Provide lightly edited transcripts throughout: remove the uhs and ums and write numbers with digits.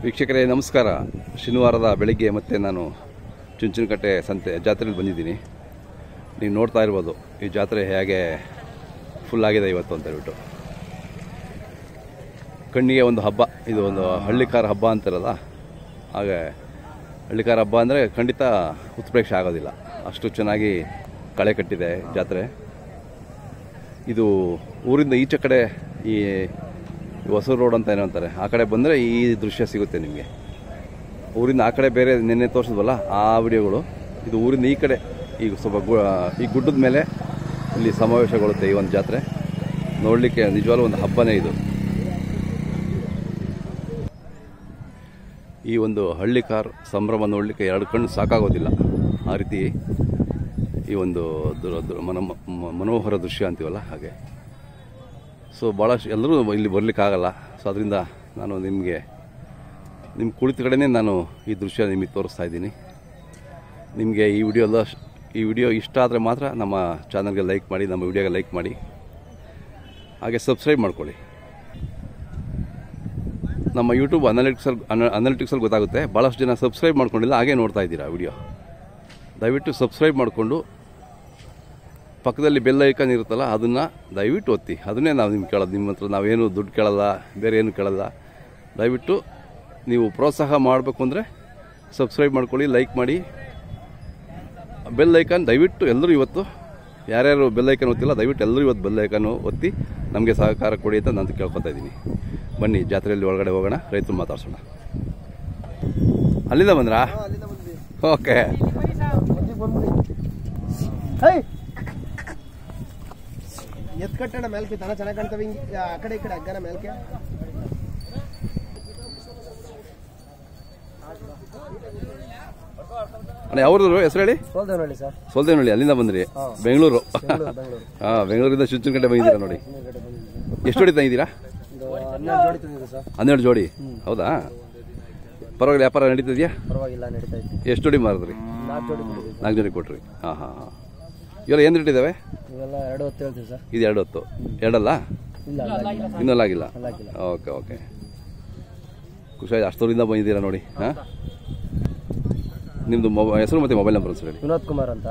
ವೀಕ್ಷಕರೇ ನಮಸ್ಕಾರ. ಶನಿವಾರದ ಬೆಳಿಗ್ಗೆ ಮತ್ತೆ ನಾನು ಚುಂಚನಕಟ್ಟೆ ಸಂತೆ ಜಾತ್ರೆಯಲ್ಲಿ ಬಂದಿದ್ದೀನಿ. ನೀವು ನೋಡ್ತಾ ಇರ್ಬೋದು ಈ ಜಾತ್ರೆ ಹೇಗೆ ಫುಲ್ ಆಗಿದೆ ಇವತ್ತು ಅಂತ ಹೇಳ್ಬಿಟ್ಟು. ಕಣ್ಣಿಗೆ ಒಂದು ಹಬ್ಬ, ಇದು ಒಂದು ಹಳ್ಳಿಕಾರ ಹಬ್ಬ ಅಂತಾರಲ್ಲ, ಹಾಗೆ ಹಳ್ಳಿಕಾರ ಹಬ್ಬ ಅಂದರೆ ಖಂಡಿತ ಉತ್ಪ್ರೇಕ್ಷೆ ಆಗೋದಿಲ್ಲ, ಅಷ್ಟು ಚೆನ್ನಾಗಿ ಕಳೆ ಕಟ್ಟಿದೆ ಜಾತ್ರೆ. ಇದು ಊರಿಂದ ಈಚೆ ಕಡೆ ಈ ಹೊಸೂರು ರೋಡ್ ಅಂತ ಏನೋ ಅಂತಾರೆ, ಆ ಕಡೆ ಬಂದರೆ ಈ ದೃಶ್ಯ ಸಿಗುತ್ತೆ ನಿಮಗೆ. ಊರಿಂದ ಆ ಕಡೆ ಬೇರೆ ನಿನ್ನೆ ತೋರಿಸಿದ್ವಲ್ಲ ಆ ವಿಡಿಯೋಗಳು, ಇದು ಊರಿಂದ ಈ ಕಡೆ ಈಗ ಸ್ವಲ್ಪ ಈ ಗುಡ್ಡದ ಮೇಲೆ ಇಲ್ಲಿ ಸಮಾವೇಶಗೊಳ್ಳುತ್ತೆ ಈ ಒಂದು ಜಾತ್ರೆ. ನೋಡಲಿಕ್ಕೆ ನಿಜವಾಗ್ಲೂ ಒಂದು ಹಬ್ಬನೇ ಇದು. ಈ ಒಂದು ಹಳ್ಳಿ ಕಾರ್ ಸಂಭ್ರಮ ನೋಡಲಿಕ್ಕೆ ಎರಡು ಕಣ್ಣು ಸಾಕಾಗೋದಿಲ್ಲ, ಆ ರೀತಿ ಈ ಒಂದು ಮನೋಹರ ದೃಶ್ಯ ಅಂತೀವಲ್ಲ ಹಾಗೆ. ಸೊ ಭಾಳಷ್ಟು ಎಲ್ಲರೂ ಇಲ್ಲಿ ಬರಲಿಕ್ಕಾಗಲ್ಲ. ಸೊ ಅದರಿಂದ ನಾನು ನಿಮ್ಮ ಕುಳಿತ ಕಡೆನೇ ನಾನು ಈ ದೃಶ್ಯ ನಿಮಗೆ ತೋರಿಸ್ತಾ ಇದ್ದೀನಿ. ನಿಮಗೆ ಈ ವಿಡಿಯೋ ಇಷ್ಟ ಆದರೆ ಮಾತ್ರ ನಮ್ಮ ಚಾನಲ್ಗೆ ಲೈಕ್ ಮಾಡಿ, ನಮ್ಮ ವಿಡಿಯೋಗೆ ಲೈಕ್ ಮಾಡಿ, ಹಾಗೆ ಸಬ್ಸ್ಕ್ರೈಬ್ ಮಾಡ್ಕೊಳ್ಳಿ. ನಮ್ಮ ಯೂಟ್ಯೂಬ್ ಅನಾಲಿಟಿಕ್ಸಲ್ಲಿ ಗೊತ್ತಾಗುತ್ತೆ, ಭಾಳಷ್ಟು ಜನ ಸಬ್ಸ್ಕ್ರೈಬ್ ಮಾಡ್ಕೊಂಡಿಲ್ಲ, ಹಾಗೆ ನೋಡ್ತಾ ಇದ್ದೀರಾ ವಿಡಿಯೋ. ದಯವಿಟ್ಟು ಸಬ್ಸ್ಕ್ರೈಬ್ ಮಾಡಿಕೊಂಡು ಪಕ್ಕದಲ್ಲಿ ಬೆಲ್ ಐಕಾನ್ ಇರುತ್ತಲ್ಲ ಅದನ್ನು ದಯವಿಟ್ಟು ಒತ್ತಿ. ಅದನ್ನೇ ನಾವು ನಿಮ್ಗೆ ಕೇಳೋದು. ನಿಮ್ಮ ಹತ್ರ ನಾವೇನು ದುಡ್ಡು ಕೇಳಲ್ಲ, ಬೇರೆ ಏನು ಕೇಳಲ್ಲ. ದಯವಿಟ್ಟು ನೀವು ಪ್ರೋತ್ಸಾಹ ಮಾಡಬೇಕು ಅಂದರೆ ಸಬ್ಸ್ಕ್ರೈಬ್ ಮಾಡ್ಕೊಳ್ಳಿ, ಲೈಕ್ ಮಾಡಿ. ಬೆಲ್ ಐಕಾನ್ ದಯವಿಟ್ಟು ಎಲ್ಲರೂ ಇವತ್ತು, ಯಾರ್ಯಾರು ಬೆಲ್ ಐಕಾನ್ ಒತ್ತಿಲ್ಲ ದಯವಿಟ್ಟು ಎಲ್ಲರೂ ಇವತ್ತು ಬೆಲ್ ಐಕಾನು ಒತ್ತಿ ನಮಗೆ ಸಹಕಾರ ಕೊಡಿ ಅಂತ ನಾನು ಕೇಳ್ಕೊತಾ ಇದ್ದೀನಿ. ಬನ್ನಿ ಜಾತ್ರೆಯಲ್ಲಿ ಒಳಗಡೆ ಹೋಗೋಣ, ರೈತರು ಮಾತಾಡ್ಸೋಣ. ಅಲ್ಲಿಂದ ಬಂದ್ರಾ? ಓಕೆ. ಎತ್ಕಟ್ಟಣ ಮೇಲ್ಕೆ ತನ ಚೆನ್ನಾಗಿ ಕಾಣ್ತವೆ, ಹಿಂಗೆ ಆ ಕಡೆ ಈ ಕಡೆ ಅಗ್ಗನ ಮೇಲ್ಕೆ. ಅಣ್ಣ ಯಾವ್ದು ಹೆಸರು ಹೇಳಿ? ಸೋಲ್ದೇನಹಳ್ಳಿ ಸರ್. ಸೋಲ್ದೇನಹಳ್ಳಿ. ಅಲ್ಲಿಂದ ಬಂದ್ರಿ? ಬೆಂಗಳೂರು. ಹಾಂ, ಬೆಂಗಳೂರಿಂದ ಚುಂಚನಕಟ್ಟೆ ಬಂದಿದ್ದೀರಾ ನೋಡಿ. ಎಷ್ಟು ಜೋಡಿ ತಂದಿದ್ದೀರಾ? 12 ಜೋಡಿ. ಹೌದಾ? ಪರವಾಗಿಲ್ಲ, ವ್ಯಾಪಾರ ನಡೀತಿದ್ಯಾ? ಪರವಾಗಿಲ್ಲ, ನಡೀತಾ ಇದೆ. ಎಷ್ಟು ಜೋಡಿ ಮಾರಿದ್ರಿ? 4 ಜೋಡಿ ಕೊಟ್ರಿ. ಹಾಂ ಹಾಂ ಹಾಂ. ಇವೆಲ್ಲ ಏನು ರೇಟ್ ಇದ್ದಾವೆ? ಇವೆಲ್ಲ 2 ಹೊತ್ತು ಹೇಳ್ತೀವಿ ಸರ್. ಇದು 2 ಹೊತ್ತು. ಎರಡಲ್ಲ? ಇನ್ನೂ ಆಗಿಲ್ಲ. ಓಕೆ ಓಕೆ, ಖುಷಿ. ಅಷ್ಟೂರಿಂದ ಬಂದಿದ್ದೀರಾ ನೋಡಿ. ಹಾಂ, ನಿಮ್ಮದು ಹೆಸರು ಮತ್ತು ಮೊಬೈಲ್ ನಂಬರ್ ಸರ್ ಹೇಳಿ. ವಿನೋದ್ ಕುಮಾರ್ ಅಂತ,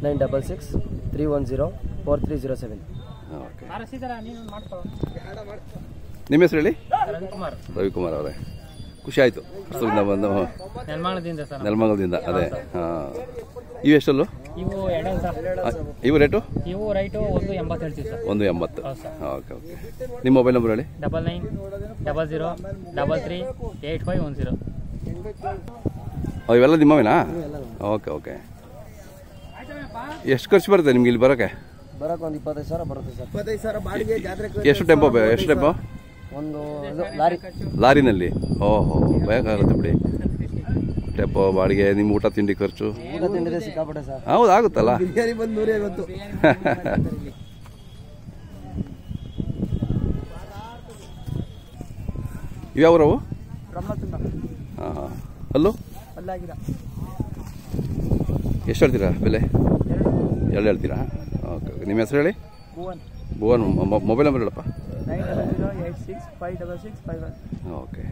9663104307. ಓಕೆ. ನಿಮ್ಮ ಹೆಸರು ಹೇಳಿ? ರವಿಕುಮಾರ್ ಅವರೇ, ಖುಷಿ ಆಯಿತು. ಅಷ್ಟೂರಿಂದ ಬಂದು ನೆಲಮಂಗಲದಿಂದ. ಅದೇ. ಹಾಂ, ಇವು ಎಷ್ಟಲ್ಲೂ? ಇವು ರೇಟು? 180. Okay okay. ನಿಮ್ಮ ಮೊಬೈಲ್ ನಂಬರ್ ಹೇಳಿ? 9900338510. ಇವೆಲ್ಲ ನಿಮ್ಮವೇನಾ? Okay okay. ಎಷ್ಟು ಖರ್ಚು ಬರುತ್ತೆ ನಿಮ್ಗೆ ಇಲ್ಲಿ ಬರೋಕ್ಕೆ? ಒಂದು 25,000 ಬರುತ್ತೆ ಸರ್. 25,000 ಬಾಡಿಗೆ ಜಾತ್ರೆ. ಎಷ್ಟು ಟೆಂಪೋ? ಒಂದು ಲಾರಿ. ಲಾರಿನಲ್ಲಿ? ಓಹೋ, ಬೇಕಾಗುತ್ತೆ ಬಿಡಿ. ಟೆಂಪೋ ಬಾಡಿಗೆ, ನಿಮ್ಮ ಊಟ ತಿಂಡಿ ಖರ್ಚು? ಊಟ ತಿಂಡಿದೆ ಸಿಕ್ಕಾಪಟ್ಟೆ ಸರ್. ಹೌದು, ಆಗುತ್ತಲ್ಲ. ಬಿರಿಯಾನಿ ಬಂದು 150. ಇವ್ಯಾವ್ರವು? ಹಾಂ ಹಾಂ. ಅಲ್ಲೂ ಅಲ್ಲಾಗಿರ ಎಷ್ಟು ಹೇಳ್ತೀರಾ ಬೆಲೆ? 2 ಹೇಳ್ತೀರಾ? Okay okay. ನಿಮ್ಮ ಹೆಸರು ಹೇಳಿ? ಭುವನ್. ಮೊಬೈಲ್ ನಂಬರ್ ಹೇಳಪ್ಪ. 9008656651. ಓಕೆ.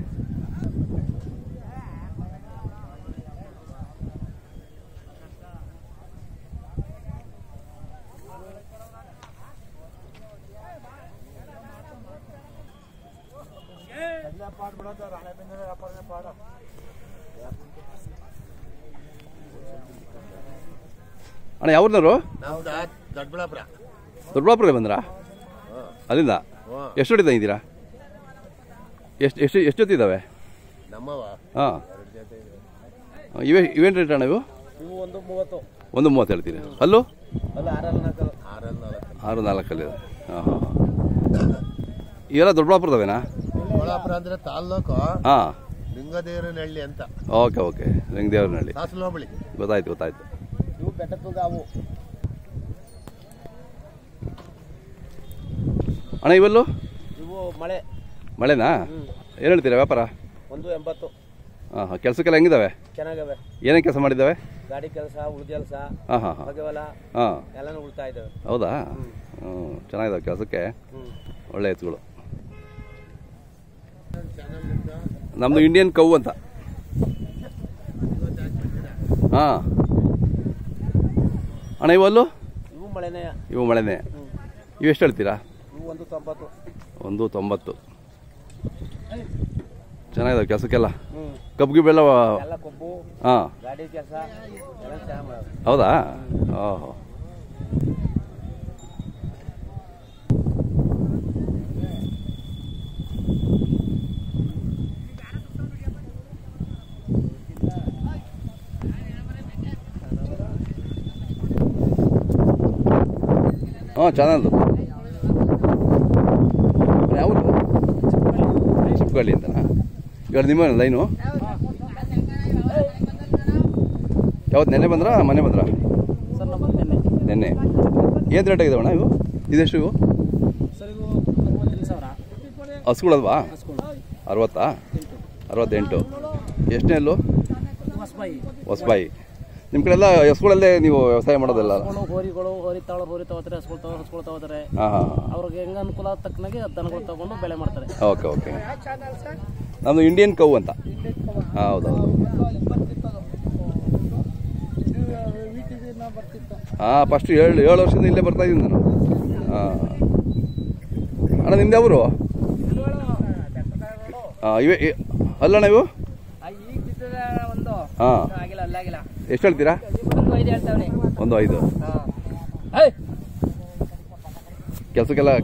ಅಣ್ಣ ಯಾವ್ರನ್ನವರು? ದೊಡ್ಡಬಳ್ಳಾಪುರ ಬಂದ್ರಾ? ಅಲ್ಲಿಂದ ಎಷ್ಟು ಜೊತೆ ತಂದಿದ್ದೀರಾ? ಎಷ್ಟು ಜೊತೆ ಇದ್ದಾವೆ? ಹಾಂ, ಇವೇನು ರೇಟ್ ಅಣ್ಣ ಇವು? 130 ಹೇಳ್ತೀರಿ. ಅಲ್ಲೂ 6-4 ಹಾಂ ಹಾಂ ಹಾಂ. ಇವೆಲ್ಲ ದೊಡ್ಡಬಳ್ಳಾಪುರದವೇನಾ? ದೊಡ್ಡಬಳ್ಳಾಪುರ ಅಂದ್ರೆ ತಾಲ್ಲೂಕು. ಹಾಂ, ಲಿಂಗದೇವರನಹಳ್ಳಿ ಅಂತ. Okay okay. ಲಿಂಗದೇವರನಹಳ್ಳಿ. ಗೊತ್ತಾಯ್ತು. ಇವು ಬೆಟ್ಟದಗಾವು. ಅಣ್ಣ ಇವೆಲ್ಲೂ? ಇವು ಮಳೆನಾ? ಏನು ಹೇಳ್ತೀರಾ ವ್ಯಾಪಾರ? 180. ಹಾಂ ಹಾಂ. ಕೆಲಸಕ್ಕೆಲ್ಲ ಹೆಂಗಿದ್ದಾವೆ? ಚೆನ್ನಾಗವೆ. ಏನೇನು ಕೆಲಸ ಮಾಡಿದ್ದಾವೆ? ಗಾಡಿ ಕೆಲಸ, ಉಳಿದ ಕೆಲಸ, ಹಾಂ ಹಾಂ ಹಾಂ. ಹಾಂ, ಎಲ್ಲನೂ ಉಳ್ತಾ ಇದ್ದಾವೆ. ಹೌದಾ? ಹ್ಞೂ, ಚೆನ್ನಾಗಿದ್ದಾವೆ ಕೆಲಸಕ್ಕೆ. ಒಳ್ಳೆ ಎತ್ತುಗಳು. ನಮ್ಮದು ಇಂಡಿಯನ್ ಕೌ ಅಂತ. ಹಾಂ ಅಣ್ಣ ಇವಲ್ಲು ಇವು ಮಳೆನೇ. ಇವು ಮಳೆನೇ. ಇವು ಎಷ್ಟು ಹೇಳ್ತೀರಾ? ಇವು 190. 190. ಚೆನ್ನಾಗಿದಾವೆ ಕೆಲಸಕ್ಕೆಲ್ಲ. ಹ್ಞೂ ಕಬ್ಬು ಗಿಬ್ಬೆಲ್ಲ. ಎಲ್ಲ ಕೊಬ್ಬು ಹಾಂ ಗಾಡಿ ಕೆಲಸ ಎಲ್ಲ ಚೆನ್ನಾಗಿ ಮಾಡೋದು. ಹೌದಾ? ಓಹೋ. ಹಾಂ ಚಾನಲ್ದು ಯಾವುದು? ಚಿಪ್ಪಗಳ್ಳಿ ಅಂತನಾ? ಇವಾಗ ನಿಮ್ಮ ಲೈನು ಯಾವತ್ತು ನೆನ್ನೆ ಬಂದ್ರಾ ಮೊನ್ನೆ ಬಂದ್ರಾ? ಸರ್ ನಮ್ಮ ನೆನ್ನೆ. ಏನು ರೇಟ್ ಆಗಿದಾವಣ್ಣ ಇವು? ಇದೆಷ್ಟು ಇವು? ಸರ್ ಇವು 68,000. ಹಸುಗಳಲ್ವಾ? 60? 68. ಎಷ್ಟನೇ ಅಲ್ಲೂ? ಹೊಸಬಾಯಿ. ನಿಮ್ಮ ಕಡೆ ಎಲ್ಲ ಹಸುಗಳಲ್ಲೇ ನೀವು ವ್ಯವಸಾಯ ಮಾಡೋದಲ್ಲ? ಹೋರಿಗಳು ಹೋರಿ ತಗೋತಾರೆ, ಹಸುಗಳು ತಗೋತಾರೆ. ಹಾಂ ಹಾಂ ಹಾಂ. ಅವ್ರಿಗೆ ಹೆಂಗೆ ಅನುಕೂಲ ತಕ್ಕನಾಗೆ ದನಗಳು ತಗೊಂಡು ಬೆಳೆ ಮಾಡ್ತಾರೆ. Okay okay. ನಮ್ಮದು ಇಂಡಿಯನ್ ಕೌ ಅಂತ. ಹೌದೌದು. ಹಾಂ ಫಸ್ಟ್ 7 ವರ್ಷದಿಂದ ಇಲ್ಲೇ ಬರ್ತಾ ಇದ್ದೀನಿ ನಾನು. ಹಾಂ ಅಣ್ಣ ನಿಮ್ದು ಯಾವರು? ಹಾಂ ಇವೇ ಅಲ್ಲಣ್ಣ ಇವು? ಹಾಂ ಎಷ್ಟು ಹೇಳ್ತೀರಾ? 1.5.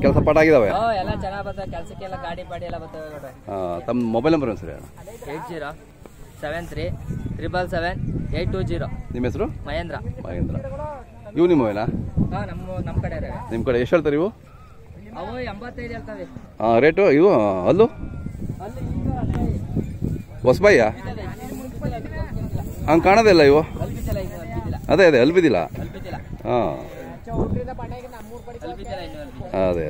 ಕೆಲಸ ಪಾಠ ಆಗಿದಾವೆ? ಎಲ್ಲ ಚೆನ್ನಾಗಿ ಬರ್ತವೆ ಕೆಲಸಕ್ಕೆಲ್ಲ. ಗಾಡಿ ಪಾಡಿ ಎಲ್ಲ ಬರ್ತವೆ. ಹಾಂ ತಮ್ಮ ಮೊಬೈಲ್ ನಂಬರ್ ಸರಿ ಅಣ್ಣ? 8073777820. ನಿಮ್ಮ ಹೆಸರು? ಮಹೇಂದ್ರ. ಇವು ನಿಮ್ಮ ಮೊಬೈಲಾ? ಹಾಂ ನಮ್ಮ ಕಡೆ ನಿಮ್ಮ ಕಡೆ ಎಷ್ಟು ಹೇಳ್ತಾರೆ ಇವು? ಅವು 85 ಹೇಳ್ತವೆ. ಹಾಂ ರೇಟು ಇವು ಅಲ್ಲೂ ಹೊಸಬಾಯಿಯಾ? ಹಂಗೆ ಕಾಣೋದಿಲ್ಲ ಇವು. ಅದೇ ಅಲ್ಲಿ ಬಿದ್ದಿಲ್ಲ. ಹಾಂ ಅದೇ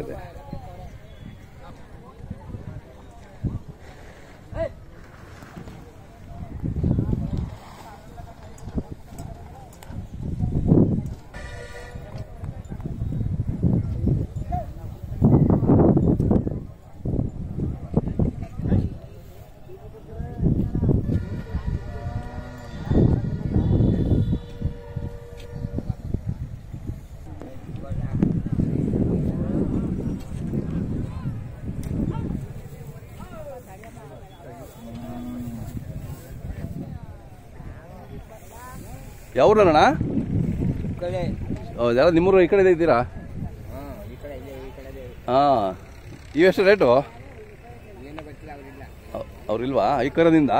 ಯಾವ್ರಣ್ಣ? ಹೌದಾ ನಿಮ್ಮೂರು ಈ ಕಡೆ ಇದ್ದೀರಾ? ಹಾಂ ಇವೆಷ್ಟು ರೇಟು? ಅವ್ರಿಲ್ವಾ? ಈ ಕರದಿಂದ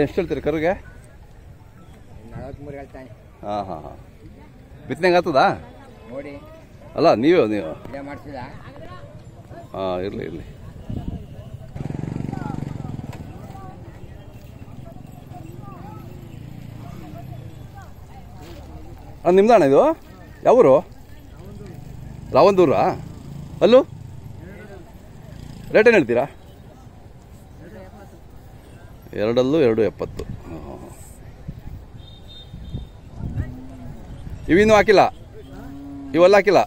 ಎಷ್ಟು ಹೇಳ್ತೀರಿ ಕರುಗೆ? 43 ಹೇಳ್ತಾನೆ. ಹಾಂ ಹಾಂ ಹಾಂ. ಬಿತ್ತನೆಗೆ ಆಗ್ತದಾ? ನೋಡಿ ಅಲ್ಲ ನೀವು ಮಾಡ್ತಿದ? ಹಾಂ ಇರಲಿ. ನಿಮ್ದಣ್ಣ ಇದು? ಯಾವೂರು? ರಾವಂದೂರಾ? ಅಲ್ಲೂ ರೇಟ್ ಏನು ಹೇಳ್ತೀರಾ? 2 2.70. ಇವಿನ್ನೂ ಹಾಕಿಲ್ಲ? ಇವೆಲ್ಲ ಹಾಕಿಲ್ಲ?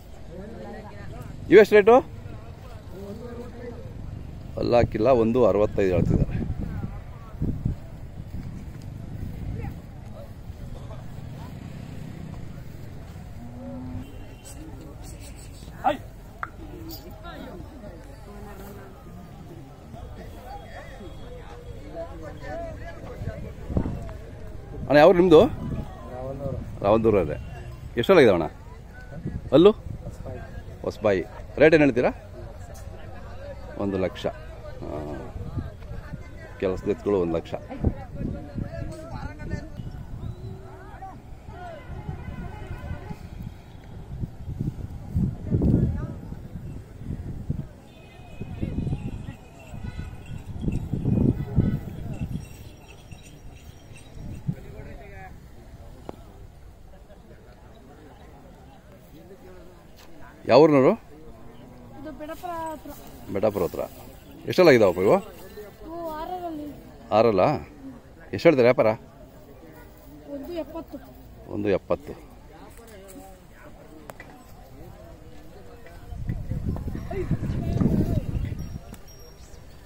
ಇವೆಷ್ಟು ರೇಟು? ಅಲ್ಲ ಹಾಕಿಲ್ಲ. 1.65 ಹೇಳ್ತಿದ್ದಾರೆ. ಅಣ್ಣ ಯಾವ್ರು ನಿಮ್ಮದು? ರಾವಂದೂರೇ. ಎಷ್ಟೊಳಗಿದಾವಣ್ಣ ಅಲ್ಲೂ? ಹೊಸಬಾಯಿ. ರೇಟ್ ಏನು ಹೇಳ್ತೀರಾ? 1 ಲಕ್ಷ. ಕೆಲಸದ ಎತ್ತುಗಳು 1 ಲಕ್ಷ. ಯಾವೂರಿನವರು? ಬೆಟಾಪುರ ಹತ್ರ. ಎಷ್ಟೆಲ್ಲಾಗಿದ್ದಾವಪ್ಪ ಇವು? 6 ಎಷ್ಟು ಹೇಳ್ತಾರೆ ವ್ಯಾಪಾರ? 1.70.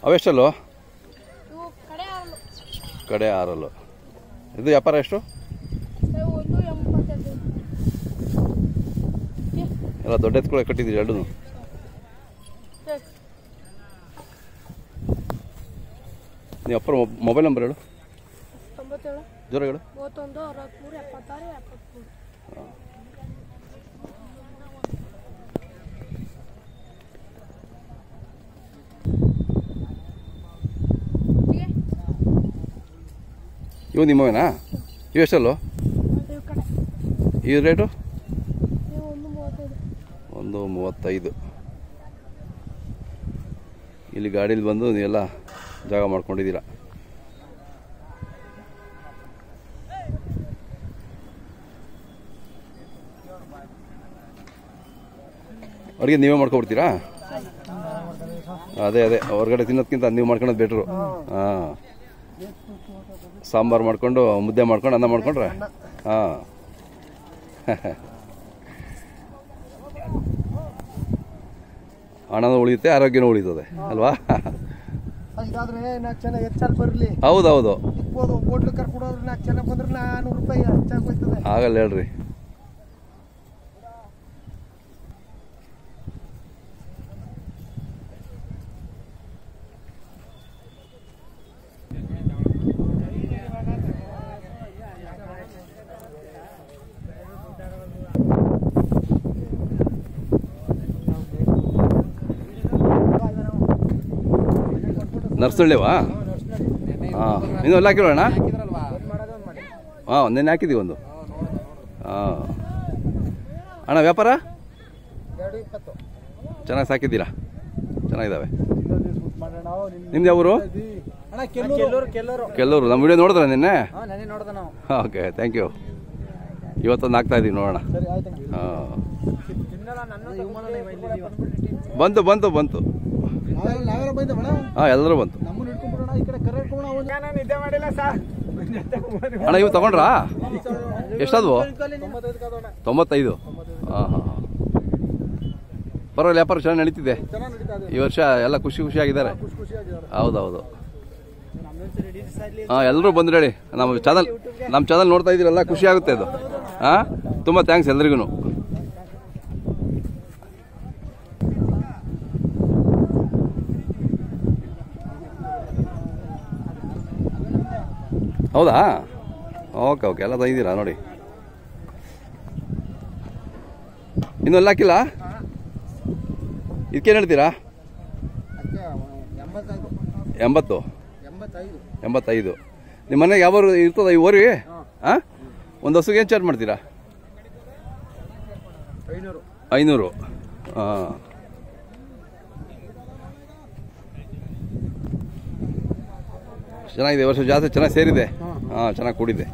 ಅವೆಷ್ಟಲ್ಲೋ? ಕಡೆ 6 ಇದು ವ್ಯಾಪಾರ ಎಷ್ಟು? ಎಲ್ಲ ದೊಡ್ಡ ಎತ್ಕೊಳ್ಳೆ ಕಟ್ಟಿದ್ದೀರಿ ಎರಡೂ. ನೀವು ಅಪ್ಪರ ಮೊಬೈಲ್ ನಂಬರ್ ಹೇಳು. 97 ಜೋರ ಹೇಳು. 31 63 76 73. ಇವು ನಿಮ್ಮವೇನಾ? ಇವು ಎಷ್ಟಲ್ಲೋ? ಈ ರೇಟು? 135. ಇಲ್ಲಿ ಗಾಡೀಲಿ ಬಂದು ನೀವೆಲ್ಲ ಜಾಗ ಮಾಡ್ಕೊಂಡಿದ್ದೀರಾ. ಅಡುಗೆ ನೀವೇ ಮಾಡ್ಕೊಬಿಡ್ತೀರಾ? ಅದೇ ಹೊರಗಡೆ ತಿನ್ನೋದಕ್ಕಿಂತ ನೀವು ಮಾಡ್ಕೊಳೋದು ಬೆಟ್ರು. ಹಾಂ, ಸಾಂಬಾರು ಮಾಡ್ಕೊಂಡು ಮುದ್ದೆ ಮಾಡ್ಕೊಂಡು ಅನ್ನ ಮಾಡ್ಕೊಂಡ್ರೆ ಹಾಂ. ಹಣನೂ ಉಳಿಯುತ್ತೆ, ಆರೋಗ್ಯನೂ ಉಳಿತದೆ ಅಲ್ವಾ? ಇದಾದ್ರೆ 4 ಜನ ಹೆಚ್ಚಾಗಿ ಬರಲಿ. ಹೌದೌದು, ಇಕ್ಬೋದು. ಹೋಟ್ಲು ಕರ್ಕೊಡೋದ್ರೆ 4 ಜನ ಬಂದ್ರೆ 400 ರೂಪಾಯಿ ಹೆಚ್ಚಾಗಿ ಹೋಯ್ತದೆ. ಆಗಲ್ಲ ಹೇಳ್ರಿ. ನರ್ಸಳ್ಳಿವಾ? ಹಾಂ, ಇನ್ನೂ ಎಲ್ಲ ಹಾಕಿರೋಣ? ಹಾಂ, ನೆನ್ನೆ ಹಾಕಿದ್ದೀವಿ ಒಂದು. ಹಾಂ ಅಣ್ಣ, ವ್ಯಾಪಾರ ಚೆನ್ನಾಗಿ ಸಾಕಿದ್ದೀರಾ? ಚೆನ್ನಾಗಿದ್ದಾವೆ. ನಿಮ್ದು ಯಾವೂರು? ಕೆಲ್ಲೂರು. ನಮ್ಮ ವಿಡಿಯೋ ನೋಡಿದ್ರ ನಿನ್ನೆ? Okay, thank you. ಇವತ್ತೊಂದು ಹಾಕ್ತಾ ಇದ್ದೀವಿ, ನೋಡೋಣ. ಹಾಂ, ಬಂತು. ಹಾಂ, ಎಲ್ಲರೂ ಬಂತು. ಅಣ್ಣ, ಇವು ತಗೊಂಡ್ರಾ? ಎಷ್ಟಾದ್ವು? 95. ಹಾಂ. ಪರವಾಗಿಲ್ಲ, ವ್ಯಾಪಾರ ಚೆನ್ನಾಗಿ ನಡೀತಿದೆ ಈ ವರ್ಷ. ಎಲ್ಲ ಖುಷಿಯಾಗಿದ್ದಾರೆ. ಹೌದೌದು. ಹಾಂ, ಎಲ್ಲರೂ ಬಂದು ಹೇಳಿ. ನಮ್ಮ ಚಾನಲ್ ನೋಡ್ತಾ ಇದ್ದೀರಲ್ಲ, ಖುಷಿ ಆಗುತ್ತೆ ಅದು. ಹಾಂ, ತುಂಬ ಥ್ಯಾಂಕ್ಸ್ ಎಲ್ರಿಗೂ. ಹೌದಾ? ಓಕೆ, ಎಲ್ಲ ತಂದಿದ್ದೀರಾ ನೋಡಿ. ಇನ್ನೂ ಎಲ್ಲ ಹಾಕಿಲ್ಲ? ಇದಕ್ಕೇನು ಹೇಳ್ತೀರಾ? 85. ನಿಮ್ಮ ಮನೆಗೆ ಯಾವ ಇರ್ತದ ಈ ಊರಿಗೆ? ಹಾಂ, ಒಂದು ಹಸುಗೆ ಏನು ಚಾರ್ಜ್ ಮಾಡ್ತೀರಾ? 500. ಹಾಂ, ಚೆನ್ನಾಗಿದೆ. ವರ್ಷ ಜಾತ್ರೆ ಚೆನ್ನಾಗಿ ಸೇರಿದೆ. ಹಾಂ, ಚೆನ್ನಾಗಿ ಕೂಡಿದೆ.